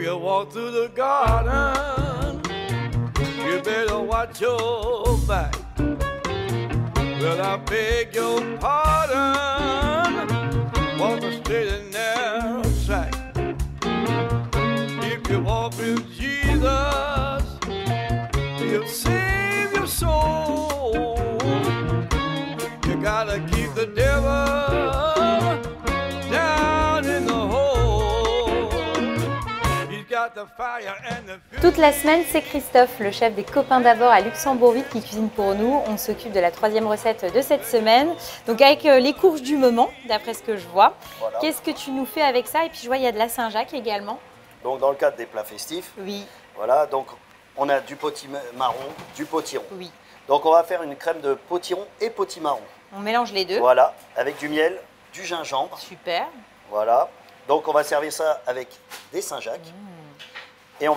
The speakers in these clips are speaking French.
you walk through the garden, you better watch your back. Well, I beg your pardon, walk a straight and narrow track. If you walk with Jesus, he'll save your soul. You gotta keep the devil down in the hole. He's got the fire and the fury. Toute la semaine, c'est Christophe, le chef des Copains d'Abord à Luxembourgville, qui cuisine pour nous. On s'occupe de la 3e recette de cette semaine. Donc avec les courges du moment, d'après ce que je vois. Voilà. Qu'est-ce que tu nous fais avec ça? Et puis je vois, il y a de la Saint-Jacques également. Donc dans le cadre des plats festifs, Oui, voilà, donc on a du potimarron, du potiron. oui. Donc on va faire une crème de potiron et potimarron. On mélange les deux. Voilà, avec du miel, du gingembre. Super. Voilà. Donc on va servir ça avec des Saint-Jacques. Et on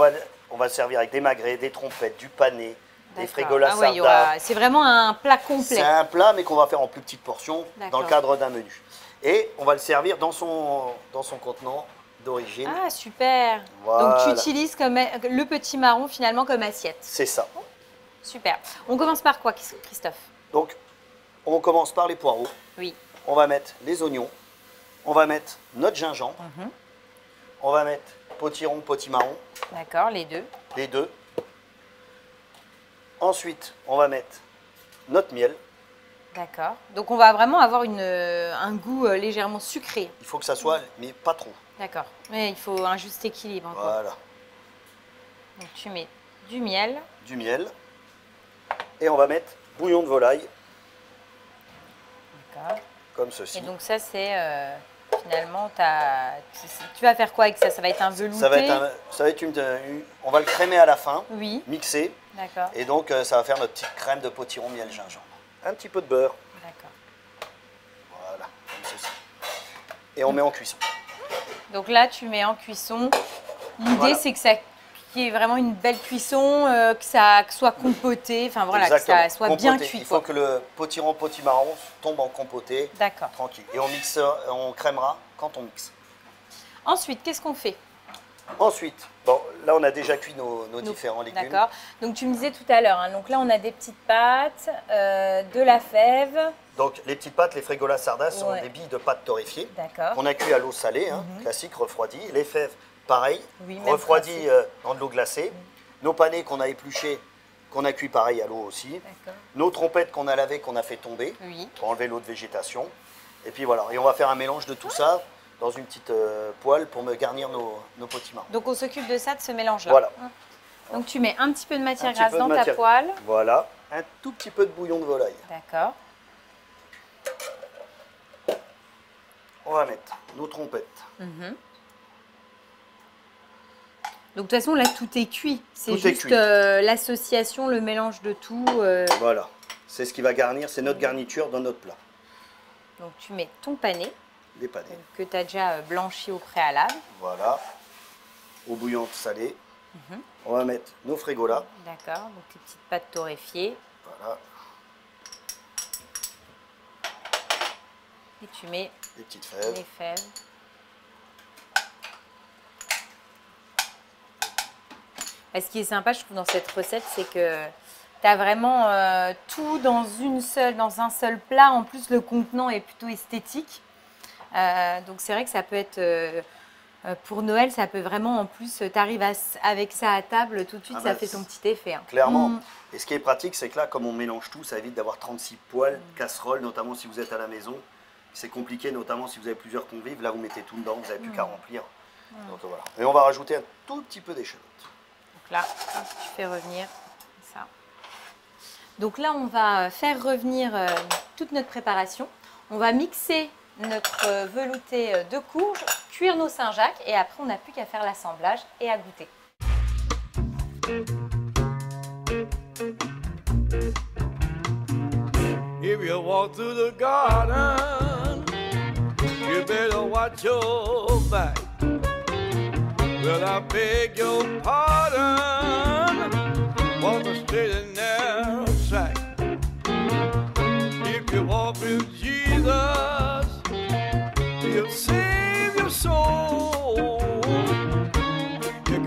va servir avec des magrets, des trompettes, du pané, des frigolas Ah ouais, sarda. c'est vraiment un plat complet. C'est un plat mais qu'on va faire en plus petites portions dans D'accord. le cadre d'un menu. Et on va le servir dans son contenant d'origine. Ah, super. Voilà. Donc tu utilises comme le petit marron finalement comme assiette. C'est ça. Super. On commence par quoi, Christophe? Donc on commence par les poireaux. Oui. On va mettre les oignons. On va mettre notre gingembre. On va mettre potiron, potimarron, D'accord, les deux. les deux. Ensuite, on va mettre notre miel. D'accord. Donc on va vraiment avoir un goût légèrement sucré. Il faut que ça soit, mais pas trop. D'accord. Mais il faut un juste équilibre encore. Voilà. Donc tu mets du miel. Du miel. Et on va mettre bouillon de volaille, D'accord. comme ceci. Et donc ça c'est finalement tu vas faire quoi avec ça? Ça va être un velouté? Ça va être on va le crémer à la fin, Oui. mixer. D'accord. Et donc ça va faire notre petite crème de potiron, miel, gingembre. Un petit peu de beurre. D'accord. Voilà, comme ceci. Et on met en cuisson. Donc là tu mets en cuisson. L'idée Voilà. c'est que ça qu'il y ait vraiment une belle cuisson, que ça soit compoté, enfin voilà, Exactement. que ça soit bien Compoté. cuit. Il faut que le potiron, potimarron tombe en compoté. D'accord. Tranquille. Et on crèmera quand on mixe. Ensuite, qu'est-ce qu'on fait? Ensuite, bon, là on a déjà cuit nos différents légumes. D'accord. Donc tu me disais tout à l'heure, hein, donc là on a des petites pâtes, de la fève. Donc les petites pâtes, les frigolas sarda sont Ouais. des billes de pâte torréfiées. D'accord. On a cuit à l'eau salée, hein, classique, refroidi. Les fèves, pareil, Oui, même refroidi principe. dans de l'eau glacée. Nos panés qu'on a épluchés, qu'on a cuit pareil à l'eau aussi. D'accord. Nos trompettes qu'on a lavées, qu'on a fait tomber Oui. pour enlever l'eau de végétation. Et puis voilà, et on va faire un mélange de tout ça dans une petite poêle pour me garnir nos potimarrons. Donc on s'occupe de ça, de ce mélange-là. Voilà. Donc tu mets un petit peu de matière Un petit grasse peu de dans ta matière- poêle. Voilà, un tout petit peu de bouillon de volaille. D'accord. On va mettre nos trompettes. Donc de toute façon là tout est cuit. C'est Tout est juste cuit. l'association, le mélange de tout. Voilà, c'est ce qui va garnir, c'est notre garniture dans notre plat. Donc tu mets ton pané Les panés. que tu as déjà blanchi au préalable. Voilà, au bouillon salé. On va mettre nos frigolas. D'accord. Donc tes petites pâtes torréfiées. Voilà, Et tu mets les petites fèves. les fèves. Et ce qui est sympa, je trouve, dans cette recette, c'est que tu as vraiment tout dans un seul plat. En plus, le contenant est plutôt esthétique. Donc, c'est vrai que ça peut être, pour Noël, ça peut vraiment, en plus, tu arrives avec ça à table, tout de suite, Ah ça bah, fait son petit effet. Hein. Clairement. Et ce qui est pratique, c'est que là, comme on mélange tout, ça évite d'avoir 36 poêles, casseroles, notamment si vous êtes à la maison. C'est compliqué, notamment si vous avez plusieurs convives. Là, vous mettez tout dedans, vous n'avez plus qu'à remplir. Donc, voilà. Et on va rajouter un tout petit peu d'échalote. Donc là, hop, tu fais revenir ça. Donc là, on va faire revenir toute notre préparation. On va mixer notre velouté de courge, cuire nos Saint-Jacques et après, on n'a plus qu'à faire l'assemblage et à goûter. If you walk through the garden, you better watch your back. Well, I beg your pardon, walk a straight and narrow track. If you walk with Jesus, he'll save your soul. You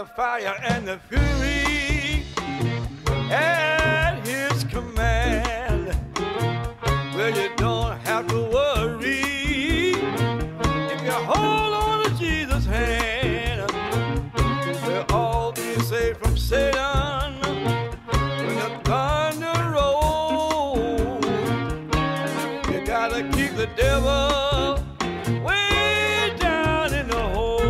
the fire and the fury at his command. Well, you don't have to worry if you hold on to Jesus' hand. We'll all be safe from Satan when the thunder rolls. You gotta keep the devil way down in the hole.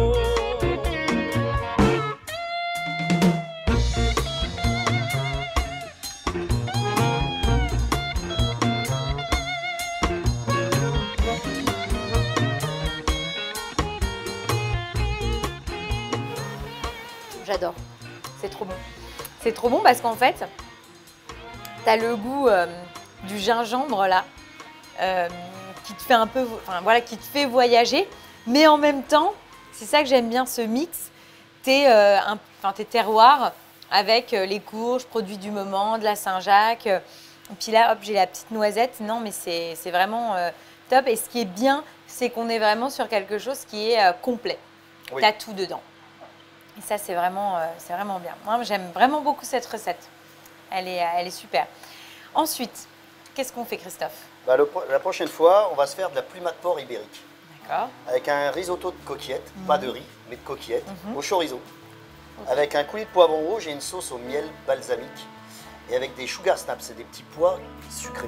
J'adore. C'est trop bon. C'est trop bon parce qu'en fait, tu as le goût du gingembre là, qui te fait un peu, enfin voilà, qui te fait voyager. Mais en même temps, c'est ça que j'aime bien ce mix. Tes terroirs avec les courges, produits du moment, de la Saint-Jacques. Et puis là, hop, j'ai la petite noisette. Non, mais c'est vraiment top. Et ce qui est bien, c'est qu'on est vraiment sur quelque chose qui est complet. Oui. Tu as tout dedans. Et ça, c'est vraiment bien. Moi, j'aime vraiment beaucoup cette recette. Elle est super. Ensuite, qu'est-ce qu'on fait, Christophe? Bah, la prochaine fois, on va se faire de la plumade de porc ibérique. D'accord. Avec un risotto de coquillettes, pas de riz, mais de coquillettes, au chorizo. Okay. Avec un coulis de poivron rouge et une sauce au miel balsamique. Et avec des sugar snaps, c'est des petits pois sucrés.